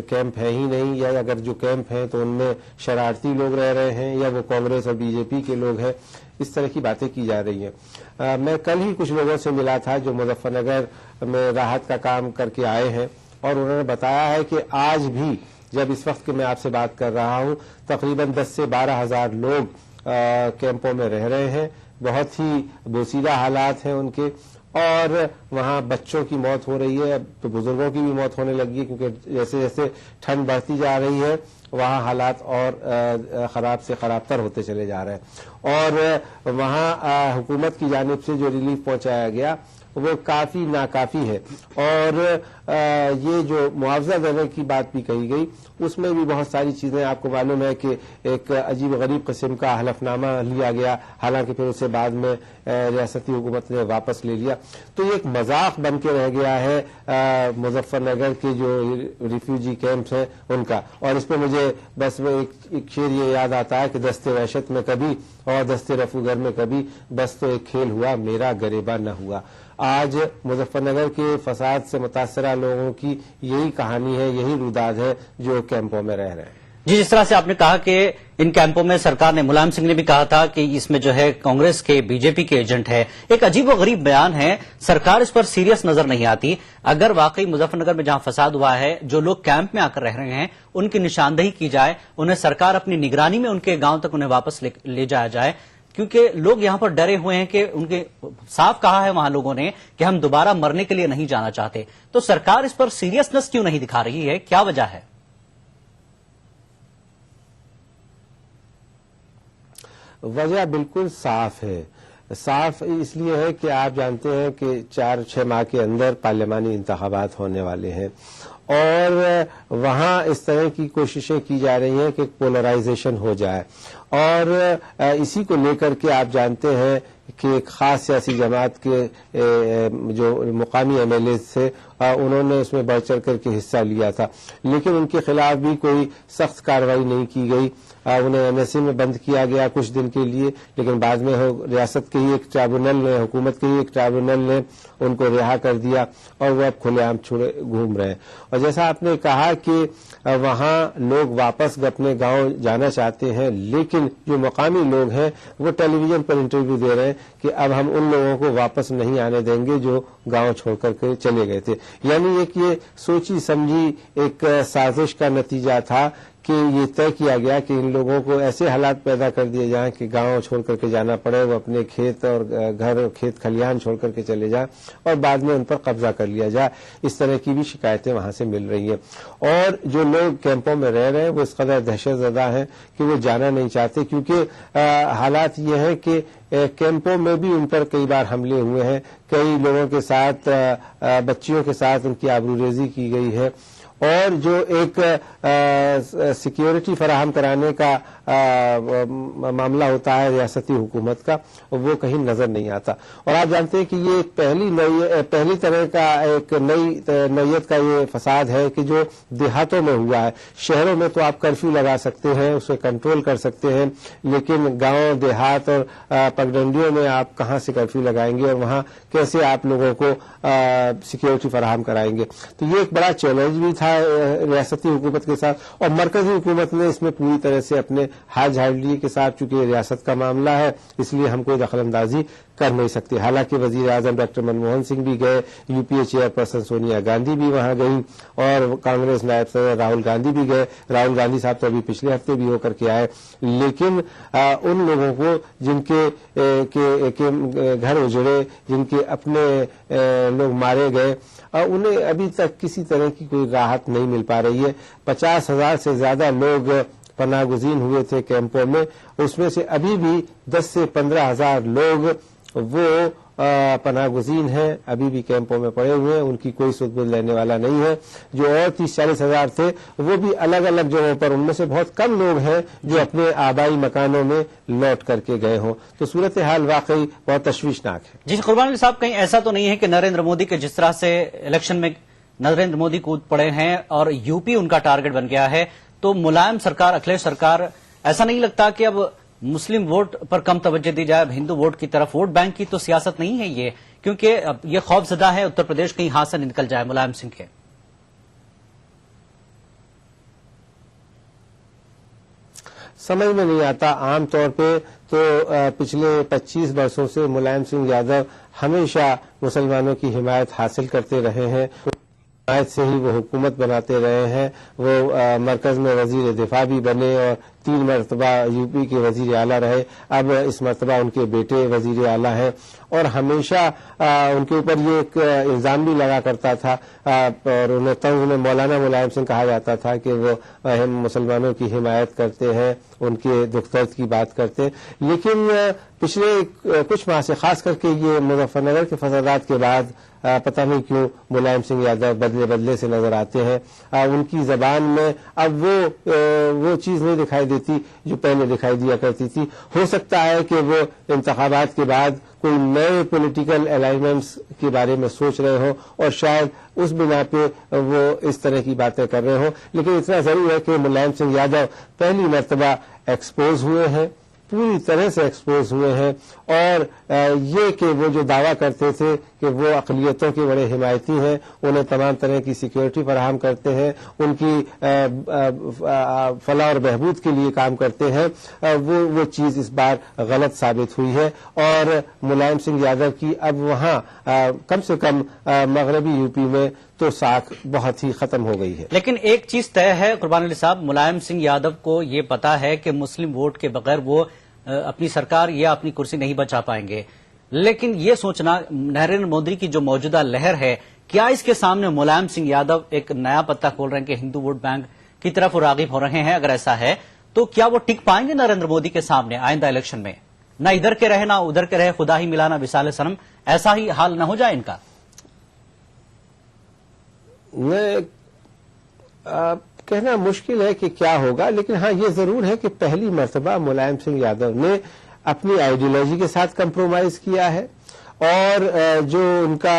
Camp ہے ہی نہیں، یا اگر جو کیمپ ہیں تو ان میں شرارتی لوگ رہ رہے ہیں یا وہ کانگریس اور بی جے پی کے لوگ ہیں، اس طرح کی باتیں کی جا رہی ہیں۔ میں کل ہی کچھ لوگوں سے ملا تھا جو مظفر نگر میں راحت کا کام کر کے آئے ہیں، اور انہوں نے بتایا ہے کہ آج بھی جب اس وقت کہ میں آپ سے بات کر رہا ہوں تقریباً 10 سے 12 ہزار لوگ کیمپوں میں رہ رہے ہیں، بہت ہی بوسیدہ حالات ہیں ان کے، اور وہاں بچوں کی موت ہو رہی ہے، تو بزرگوں کی بھی موت ہونے لگی ہے، کیونکہ جیسے جیسے ٹھنڈ بڑھتی جا رہی ہے وہاں حالات اور خراب سے خراب تر ہوتے چلے جا رہے ہیں، اور وہاں حکومت کی جانب سے جو ریلیف پہنچایا گیا وہ کافی ناکافی ہے، اور یہ جو معاوضہ دینے کی بات بھی کہی گئی اس میں بھی بہت ساری چیزیں، آپ کو معلوم ہے کہ ایک عجیب غریب قسم کا حلف نامہ لیا گیا، حالانکہ پھر اسے بعد میں ریاستی حکومت نے واپس لے لیا، تو یہ ایک مذاق بن کے رہ گیا ہے مظفر نگر کے جو ریفیوجی کیمپس ہیں ان کا۔ اور اس پہ مجھے بس ایک شعر یہ یاد آتا ہے کہ دستے وحشت میں کبھی اور دستے رفوگر میں کبھی، بس تو ایک کھیل ہوا میرا گریباں نہ ہوا۔ آج مظفر نگر کے فساد سے متاثرہ لوگوں کی یہی کہانی ہے، یہی روداد ہے جو کیمپوں میں رہ رہے ہیں۔ جی، جس طرح سے آپ نے کہا کہ ان کیمپوں میں سرکار نے، ملائم سنگھ نے بھی کہا تھا کہ اس میں جو ہے کانگریس کے بی جے پی کے ایجنٹ ہے، ایک عجیب و غریب بیان ہے، سرکار اس پر سیریس نظر نہیں آتی۔ اگر واقعی مظفر نگر میں جہاں فساد ہوا ہے، جو لوگ کیمپ میں آ کر رہ رہے ہیں ان کی نشاندہی کی جائے، انہیں سرکار اپنی نگرانی میں ان کے گاؤں تک انہیں واپس لے جایا جائے، کیونکہ لوگ یہاں پر ڈرے ہوئے ہیں کہ ان کے صاف کہا ہے وہاں لوگوں نے کہ ہم دوبارہ مرنے کے لیے نہیں جانا چاہتے، تو سرکار اس پر سیریسنس کیوں نہیں دکھا رہی ہے؟ کیا وجہ ہے؟ وجہ بالکل صاف ہے، صاف اس لیے ہے کہ آپ جانتے ہیں کہ 4-6 ماہ کے اندر پارلیمانی انتخابات ہونے والے ہیں، اور وہاں اس طرح کی کوششیں کی جا رہی ہیں کہ پولرائزیشن ہو جائے، اور اسی کو لے کر کے آپ جانتے ہیں کہ ایک خاص سیاسی جماعت کے جو مقامی ایم ایل اے تھے انہوں نے اس میں بڑھ چڑھ کر کے حصہ لیا تھا، لیکن ان کے خلاف بھی کوئی سخت کارروائی نہیں کی گئی، انہیں این ایس اے میں بند کیا گیا کچھ دن کے لیے، لیکن بعد میں ریاست کے ہی ایک ٹریبونل نے، حکومت کے ہی ایک ٹریبونل نے ان کو رہا کر دیا، اور وہ اب کھلے عام گھوم رہے ہیں۔ اور جیسا آپ نے کہا کہ وہاں لوگ واپس اپنے گاؤں جانا چاہتے ہیں، لیکن جو مقامی لوگ ہیں وہ ٹیلی ویژن پر انٹرویو دے رہے ہیں کہ اب ہم ان لوگوں کو واپس نہیں آنے دیں گے جو گاؤں چھوڑ کر کے چلے گئے تھے۔ یعنی ایک یہ سوچی سمجھی ایک سازش کا نتیجہ تھا کہ یہ طے کیا گیا کہ ان لوگوں کو ایسے حالات پیدا کر دیے جائیں کہ گاؤں چھوڑ کر کے جانا پڑے، وہ اپنے کھیت اور گھر کھیت کھلیان چھوڑ کر کے چلے جائیں، اور بعد میں ان پر قبضہ کر لیا جائے۔ اس طرح کی بھی شکایتیں وہاں سے مل رہی ہیں، اور جو لوگ کیمپوں میں رہ رہے ہیں وہ اس قدر دہشت زدہ ہیں کہ وہ جانا نہیں چاہتے، کیونکہ حالات یہ ہیں کہ کیمپوں میں بھی ان پر کئی بار حملے ہوئے ہیں، کئی لوگوں کے ساتھ، بچیوں کے ساتھ ان کی آبروریزی کی گئی ہے، اور جو ایک سیکیورٹی فراہم کرانے کا معاملہ ہوتا ہے ریاستی حکومت کا، وہ کہیں نظر نہیں آتا۔ اور آپ جانتے ہیں کہ یہ پہلی طرح کا ایک نئی نوعیت کا یہ فساد ہے کہ جو دیہاتوں میں ہوا ہے۔ شہروں میں تو آپ کرفیو لگا سکتے ہیں، اسے کنٹرول کر سکتے ہیں، لیکن گاؤں دیہات اور پگڈنڈیوں میں آپ کہاں سے کرفیو لگائیں گے، اور وہاں کیسے آپ لوگوں کو سیکیورٹی فراہم کرائیں گے؟ تو یہ ایک بڑا چیلنج بھی تھا ریاستی حکومت کے ساتھ، اور مرکزی حکومت نے اس میں پوری طرح سے اپنے ہاتھ جھاڑ لیے کہ صاحب چونکہ یہ ریاست کا معاملہ ہے اس لیے ہم کوئی دخل اندازی کر نہیں سکتے۔ حالانکہ وزیر اعظم ڈاکٹر منموہن سنگھ بھی گئے، U P a chair person Sonia Gandhi بھی وہاں گئی، اور کانگریس نائب صدر راہل گاندھی بھی گئے۔ راہل گاندھی صاحب تو ابھی پچھلے ہفتے بھی ہو کر کے آئے، لیکن ان لوگوں کو جن کے گھر اجڑے، جن کے اپنے لوگ مارے گئے، انہیں ابھی تک کسی طرح کی کوئی راحت نہیں مل پا رہی ہے۔ 50,000 سے زیادہ لوگ پناہ گزین ہوئے تھے کیمپوں میں، اس میں سے ابھی بھی 10 سے 15,000 لوگ وہ پناہ گزین ہیں، ابھی بھی کیمپوں میں پڑے ہوئے ہیں، ان کی کوئی سدھ بودھ لینے والا نہیں ہے۔ جو اور 30-40 ہزار تھے وہ بھی الگ الگ جگہوں پر، ان میں سے بہت کم لوگ ہیں جو اپنے آبائی مکانوں میں لوٹ کر کے گئے ہوں۔ تو صورتحال واقعی بہت تشویشناک ہے۔ جی قربان علی صاحب، کہیں ایسا تو نہیں ہے کہ نریندر مودی کے جس طرح سے الیکشن میں نریندر مودی کود پڑے ہیں اور یو پی ان کا ٹارگٹ بن گیا ہے، تو ملائم سرکار، اکھلیش سرکار، ایسا نہیں لگتا کہ اب مسلم ووٹ پر کم توجہ دی جائے، اب ہندو ووٹ کی طرف؟ ووٹ بینک کی تو سیاست نہیں ہے یہ، کیونکہ اب یہ خوف زدہ ہے اتر پردیش کہیں ہاتھ سے نکل جائے ملائم سنگھ کے۔ سمجھ میں نہیں آتا. عام طور پہ تو پچھلے 25 برسوں سے ملائم سنگھ یادو ہمیشہ مسلمانوں کی حمایت حاصل کرتے رہے ہیں. حمایت سے ہی وہ حکومت بناتے رہے ہیں. وہ مرکز میں وزیر دفاع بھی بنے اور 3 مرتبہ یو پی کے وزیر اعلیٰ رہے. اب اس مرتبہ ان کے بیٹے وزیر اعلیٰ ہیں اور ہمیشہ ان کے اوپر یہ ایک الزام بھی لگا کرتا تھا اور انہیں طنز میں مولانا ملائم سنگھ کہا جاتا تھا کہ وہ مسلمانوں کی حمایت کرتے ہیں, ان کے دکھ درد کی بات کرتے ہیں. لیکن پچھلے کچھ ماہ سے خاص کر کے یہ مظفر نگر کے فسادات کے بعد پتہ نہیں کیوں ملائم سنگھ یادو بدلے سے نظر آتے ہیں. ان کی زبان میں اب وہ چیز نہیں دکھائی دیتی جو پہلے دکھائی دیا کرتی تھی. ہو سکتا ہے کہ وہ انتخابات کے بعد کوئی نئے پولیٹیکل الائنمنٹس کے بارے میں سوچ رہے ہوں اور شاید اس بنا پہ وہ اس طرح کی باتیں کر رہے ہوں. لیکن اتنا ضرور ہے کہ ملائم سنگھ یادو پہلی مرتبہ ایکسپوز ہوئے ہیں, پوری طرح سے ایکسپوز ہوئے ہیں. اور یہ کہ وہ جو دعویٰ کرتے تھے کہ وہ اقلیتوں کے بڑے حمایتی ہیں, انہیں تمام طرح کی سیکیورٹی فراہم کرتے ہیں, ان کی فلاح اور بہبود کے لیے کام کرتے ہیں, وہ چیز اس بار غلط ثابت ہوئی ہے. اور ملائم سنگھ یادو کی اب وہاں کم سے کم مغربی یو پی میں تو ساکھ بہت ہی ختم ہو گئی ہے. لیکن ایک چیز طے ہے قربان علی صاحب, ملائم سنگھ یادو کو یہ پتا ہے کہ مسلم ووٹ کے بغیر وہ اپنی سرکار یا اپنی کرسی نہیں بچا پائیں گے. لیکن یہ سوچنا نریندر مودی کی جو موجودہ لہر ہے, کیا اس کے سامنے ملائم سنگھ یادو ایک نیا پتہ کھول رہے ہیں کہ ہندو ووٹ بینک کی طرف راغب ہو رہے ہیں؟ اگر ایسا ہے تو کیا وہ ٹک پائیں گے نریندر مودی کے سامنے آئندہ الیکشن میں؟ نہ ادھر کے رہے نہ ادھر کے رہے, خدا ہی ملانا وصال صنم, ایسا ہی حال نہ ہو جائے ان کا؟ کہنا مشکل ہے کہ کیا ہوگا, لیکن ہاں یہ ضرور ہے کہ پہلی مرتبہ ملائم سنگھ یادو نے اپنی آئیڈیالوجی کے ساتھ کمپرومائز کیا ہے اور جو ان کا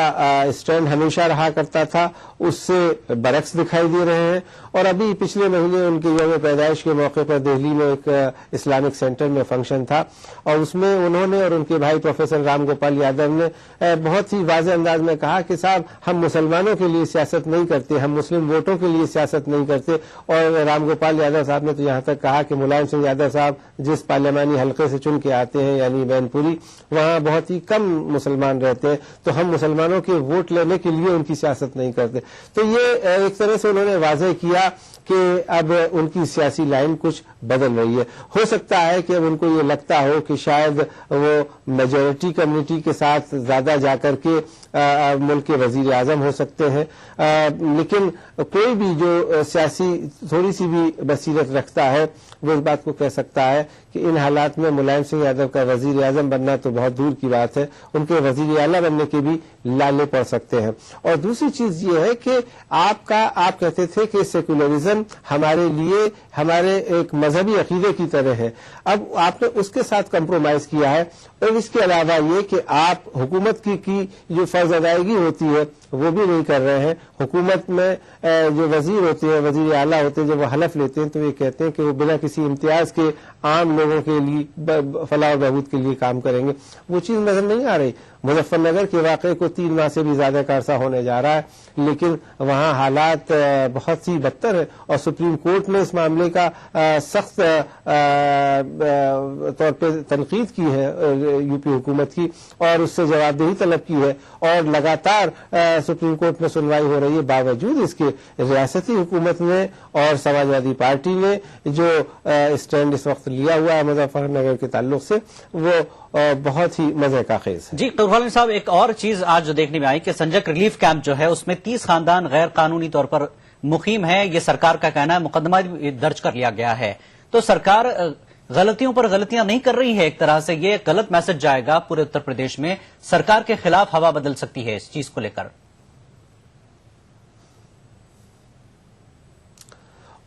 اسٹینڈ ہمیشہ رہا کرتا تھا اس سے برعکس دکھائی دے رہے ہیں. اور ابھی پچھلے مہینے ان کے یوم پیدائش کے موقع پر دہلی میں ایک اسلامک سینٹر میں فنکشن تھا اور اس میں انہوں نے اور ان کے بھائی پروفیسر رام گوپال یادو نے بہت ہی واضح انداز میں کہا کہ صاحب ہم مسلمانوں کے لیے سیاست نہیں کرتے, ہم مسلم ووٹوں کے لیے سیاست نہیں کرتے. اور رام گوپال یادو صاحب نے تو یہاں تک کہا کہ ملائم سنگھ یادو صاحب جس پارلیمانی حلقے سے چن کے آتے ہیں یعنی مین پوری, وہاں بہت ہی کم مسلمان رہتے ہیں, تو ہم مسلمانوں کے ووٹ لینے کے لیے ان کی سیاست نہیں کرتے. تو یہ ایک طرح سے انہوں نے واضح کیا کہ اب ان کی سیاسی لائن کچھ بدل رہی ہے. ہو سکتا ہے کہ اب ان کو یہ لگتا ہو کہ شاید وہ میجورٹی کمیونٹی کے ساتھ زیادہ جا کر کے ملک کے وزیر اعظم ہو سکتے ہیں, لیکن کوئی بھی جو سیاسی تھوڑی سی بھی بصیرت رکھتا ہے وہ اس بات کو کہہ سکتا ہے کہ ان حالات میں ملائم سنگھ یادو کا وزیر اعظم بننا تو بہت دور کی بات ہے, ان کے وزیر اعلیٰ بننے کے بھی لالے پڑ سکتے ہیں. اور دوسری چیز یہ ہے کہ آپ کہتے تھے کہ سیکولرزم ہمارے لیے ہمارے ایک مذہبی عقیدے کی طرح ہے, اب آپ نے اس کے ساتھ کمپرومائز کیا ہے. اور اس کے علاوہ یہ کہ آپ حکومت کی جو فرض ادائیگی ہوتی ہے وہ بھی نہیں کر رہے ہیں. حکومت میں جو وزیر ہوتے ہیں, وزیر اعلیٰ ہوتے ہیں, جب وہ حلف لیتے ہیں تو یہ کہتے ہیں کہ وہ بنا کسی امتیاز کے عام لوگوں کے لیے فلاح و بہبود کے لیے کام کریں گے. وہ چیز نظر نہیں آ رہی. مظفر نگر کے واقعے کو 3 ماہ سے بھی زیادہ کا عرصہ ہونے جا رہا ہے, لیکن وہاں حالات بہت ہی بدتر ہیں اور سپریم کورٹ نے اس معاملے کا سخت طور پہ تنقید کی ہے یو پی حکومت کی اور اس سے جواب دہی طلب کی ہے. اور لگاتار سپریم کورٹ میں سنوائی ہو رہی ہے, باوجود اس کے ریاستی حکومت نے اور سماجوادی پارٹی نے جو اسٹینڈ اس وقت لیا ہوا ہے مظفر نگر کے تعلق سے وہ بہت ہی مزے کا خیز ہے. جی قربان صاحب, ایک اور چیز آج جو دیکھنے میں آئی کہ سنجک ریلیف کیمپ جو ہے اس میں 30 خاندان غیر قانونی طور پر مقیم ہے, یہ سرکار کا کہنا ہے, مقدمہ درج کر لیا گیا ہے. تو سرکار غلطیوں پر غلطیاں نہیں کر رہی ہے, ایک طرح سے یہ غلط میسج جائے گا پورے اتر پردیش میں, سرکار کے خلاف ہوا بدل سکتی ہے اس چیز کو لے کر.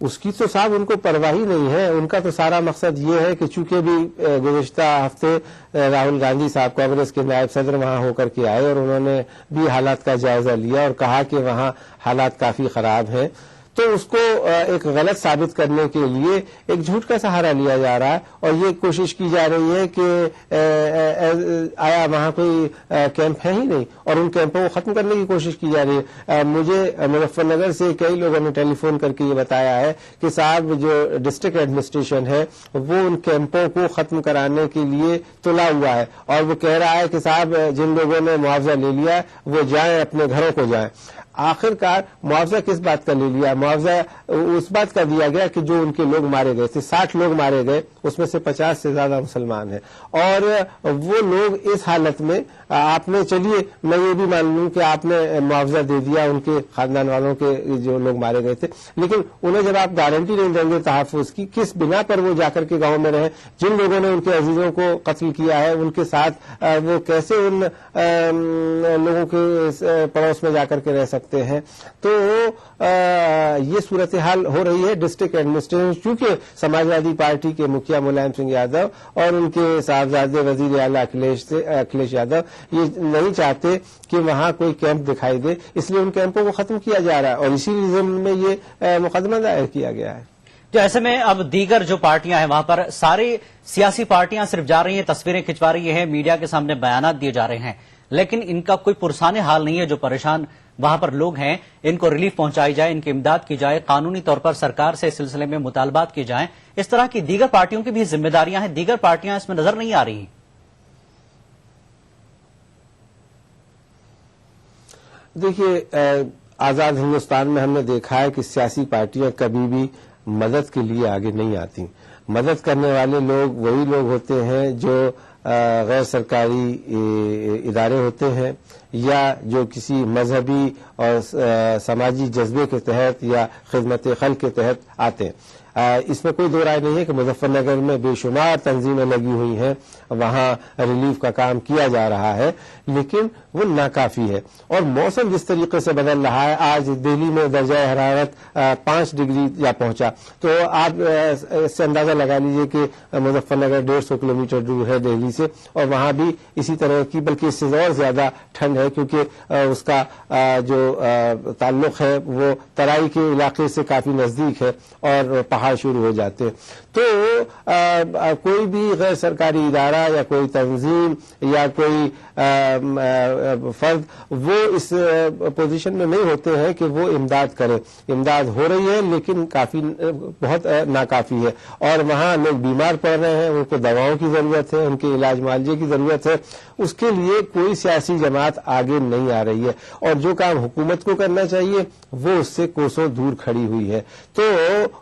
اس کی تو صاحب ان کو پرواہ ہی نہیں ہے. ان کا تو سارا مقصد یہ ہے کہ چونکہ بھی گزشتہ ہفتے راہل گاندھی صاحب کانگریس کے نائب صدر وہاں ہو کر کے آئے اور انہوں نے بھی حالات کا جائزہ لیا اور کہا کہ وہاں حالات کافی خراب ہیں, تو اس کو ایک غلط ثابت کرنے کے لیے ایک جھوٹ کا سہارا لیا جا رہا ہے اور یہ کوشش کی جا رہی ہے کہ آیا وہاں کوئی کیمپ ہے ہی نہیں اور ان کیمپوں کو ختم کرنے کی کوشش کی جا رہی ہے. مجھے مظفر نگر سے کئی لوگوں نے ٹیلی فون کر کے یہ بتایا ہے کہ صاحب جو ڈسٹرکٹ ایڈمنسٹریشن ہے وہ ان کیمپوں کو ختم کرانے کے لیے تلا ہوا ہے اور وہ کہہ رہا ہے کہ صاحب جن لوگوں نے معاوضہ لے لیا وہ جائیں اپنے گھروں کو جائیں. آخر کار معاوضہ کس بات کا لے لیا؟ معاوضہ اس بات کا دیا گیا کہ جو ان کے لوگ مارے گئے تھے، 60 لوگ مارے گئے، اس میں سے 50 سے زیادہ مسلمان ہیں اور وہ لوگ اس حالت میں آپ نے، چلیے میں یہ بھی مان لوں کہ آپ نے معاوضہ دے دیا ان کے خاندان والوں کے جو لوگ مارے گئے تھے، لیکن انہیں جب آپ گارنٹی نہیں دیں گے تحفظ کی، کس بنا پر وہ جا کر کے گاؤں میں رہیں؟ جن لوگوں نے ان کے عزیزوں کو قتل کیا ہے ان کے ساتھ وہ کیسے ان لوگوں کے پڑوس میں جا کر کے رہ سکتے ہیں؟ تو یہ صورتحال ہو رہی ہے. ڈسٹرکٹ ایڈمنسٹریشن چونکہ سماجوادی پارٹی کے مکھیا ملائم سنگھ یادو اور ان کے صاحبزادے وزیر اعلیٰ اکھلیش یادو یہ نہیں چاہتے کہ وہاں کوئی کیمپ دکھائی دے، اس لیے ان کیمپوں کو ختم کیا جا رہا ہے اور اسی ضمن میں یہ مقدمہ دائر کیا گیا ہے. جو ایسے میں اب دیگر جو پارٹیاں ہیں وہاں پر ساری سیاسی پارٹیاں صرف جا رہی ہیں، تصویریں کھنچوا رہی ہیں، میڈیا کے سامنے بیانات دیے جا رہے ہیں، لیکن ان کا کوئی پرسان حال نہیں ہے. جو پریشان وہاں پر لوگ ہیں ان کو ریلیف پہنچائی جائے، ان کی امداد کی جائے، قانونی طور پر سرکار سے اس سلسلے میں مطالبات کیے جائیں. اس طرح کی دیگر پارٹیوں کی بھی ذمہ داریاں ہیں، دیگر پارٹیاں اس میں نظر نہیں آ رہی ہیں. دیکھیے آزاد ہندوستان میں ہم نے دیکھا ہے کہ سیاسی پارٹیاں کبھی بھی مدد کے لیے آگے نہیں آتی. مدد کرنے والے لوگ وہی لوگ ہوتے ہیں جو غیر سرکاری ادارے ہوتے ہیں یا جو کسی مذہبی اور سماجی جذبے کے تحت یا خدمت خلق کے تحت آتے ہیں. اس میں کوئی دو رائے نہیں ہے کہ مظفر نگر میں بے شمار تنظیمیں لگی ہوئی ہیں، وہاں ریلیف کا کام کیا جا رہا ہے، لیکن وہ ناکافی ہے. اور موسم جس طریقے سے بدل رہا ہے، آج دہلی میں درجہ حرارت 5 ڈگری یا پہنچا، تو آپ اس سے اندازہ لگا لیجئے کہ مظفر نگر 150 کلومیٹر دور ہے دہلی سے اور وہاں بھی اسی طرح کی بلکہ اس سے اور زیادہ ٹھنڈ ہے کیونکہ اس کا جو تعلق ہے وہ ترائی کے علاقے سے کافی نزدیک ہے اور پہاڑ شروع ہو جاتے ہیں. تو کوئی بھی غیر سرکاری ادارہ یا کوئی تنظیم یا کوئی فرد وہ اس پوزیشن میں نہیں ہوتے ہیں کہ وہ امداد کرے. امداد ہو رہی ہے لیکن کافی بہت ناکافی ہے اور وہاں لوگ بیمار پڑ رہے ہیں، ان کو دواؤں کی ضرورت ہے، ان کے علاج معالجے کی ضرورت ہے. اس کے لیے کوئی سیاسی جماعت آگے نہیں آ رہی ہے اور جو کام حکومت کو کرنا چاہیے وہ اس سے کوسوں دور کھڑی ہوئی ہے. تو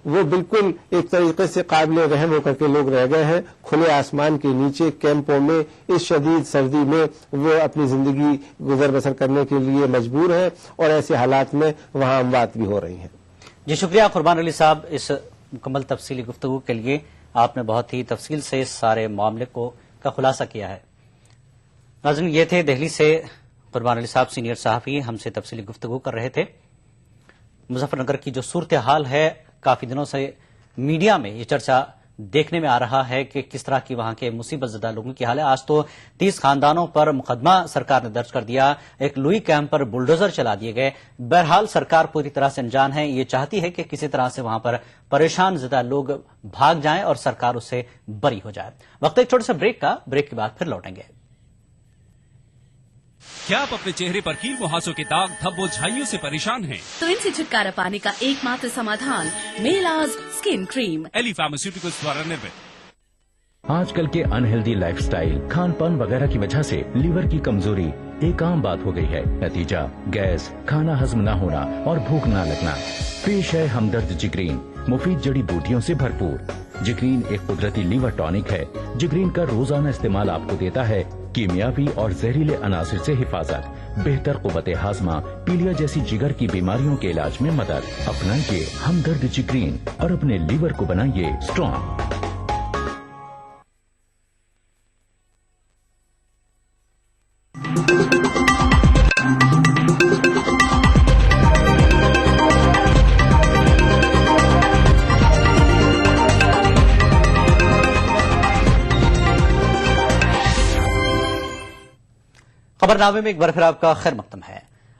وہ بالکل ایک طریقے سے قابل رحم ہو کر کے لوگ رہ گئے ہیں کھلے آسمان کے نیچے کیمپوں میں. اس شدید سردی میں وہ اپنی زندگی گزر بسر کرنے کے لیے مجبور ہیں اور ایسے حالات میں وہاں اموات بھی ہو رہی ہیں. جی شکریہ قربان علی صاحب اس مکمل تفصیلی گفتگو کے لیے. آپ نے بہت ہی تفصیل سے اس سارے معاملے کا خلاصہ کیا ہے. ناظرین یہ تھے دہلی سے قربان علی صاحب، سینئر صحافی، ہم سے تفصیلی گفتگو کر رہے تھے. مظفر نگر کی جو صورتحال ہے، کافی دنوں سے میڈیا میں یہ چرچا دیکھنے میں آ رہا ہے کہ کس طرح کی وہاں کے مصیبت زدہ لوگوں کی حال ہے. آج تو 30 خاندانوں پر مقدمہ سرکار نے درج کر دیا، ایک لوئی کیمپ پر بلڈوزر چلا دیے گئے. بہرحال سرکار پوری طرح سے انجان ہے، یہ چاہتی ہے کہ کسی طرح سے وہاں پر پریشان زدہ لوگ بھاگ جائیں اور سرکار اس سے بری ہو جائے. وقت ایک چھوٹے سے بریک کا، بریک کے بعد پھر لوٹیں گے. کیا آپ اپنے چہرے پر کیل محاسوں کے داغ دھبوں جھائیوں سے پریشان ہیں؟ تو ان سے چھٹکارا پانے کا ایک ماتر سمادھان میلاز اسکن کریم ایلی فارماسیوٹیکلز دوارا نرمت. آج کل کے انہیلدی لائف سٹائل، کھان پان وغیرہ کی وجہ سے لیور کی کمزوری ایک عام بات ہو گئی ہے. نتیجہ گیس، کھانا ہضم نہ ہونا اور بھوک نہ لگنا. پیش ہے ہمدرد جگرین، مفید جڑی بوٹیوں سے بھرپور. جگرین ایک قدرتی لیور ٹانک ہے. جگرین کا روزانہ استعمال آپ کو دیتا ہے کیمیاوی اور زہریلے عناصر سے حفاظت، بہتر قوت ہاضمہ، پیلیا جیسی جگر کی بیماریوں کے علاج میں مدد. اپنائیے ہمدرد جگرین اور اپنے لیور کو بنائیے اسٹرانگ. خبرنامے میں ایک بار پھر آپ کا خیر مقدم ہے.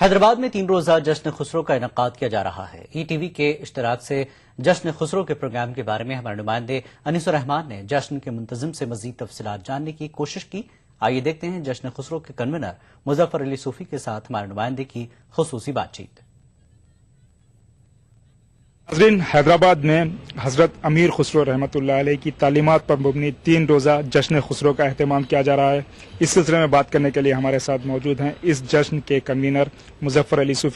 حیدرآباد میں 3 روزہ جشن خسرو کا انعقاد کیا جا رہا ہے۔ ای ٹی وی کے اشتراک سے جشن خسرو کے پروگرام کے بارے میں ہمارے نمائندے انیس الرحمان نے جشن کے منتظم سے مزید تفصیلات جاننے کی کوشش کی۔ آئیے دیکھتے ہیں جشن خسرو کے کنوینر مظفر علی صوفی کے ساتھ ہمارے نمائندے کی خصوصی بات چیت۔ ناظرین، حیدرآباد میں حضرت امیر خسرو رحمۃ اللہ علیہ کی تعلیمات پر مبنی 3 روزہ جشن خسرو کا اہتمام کیا جا رہا ہے۔ اس سلسلے میں بات کرنے کے لیے ہمارے ساتھ موجود ہیں اس جشن کے کنوینر مظفر علی صوفی۔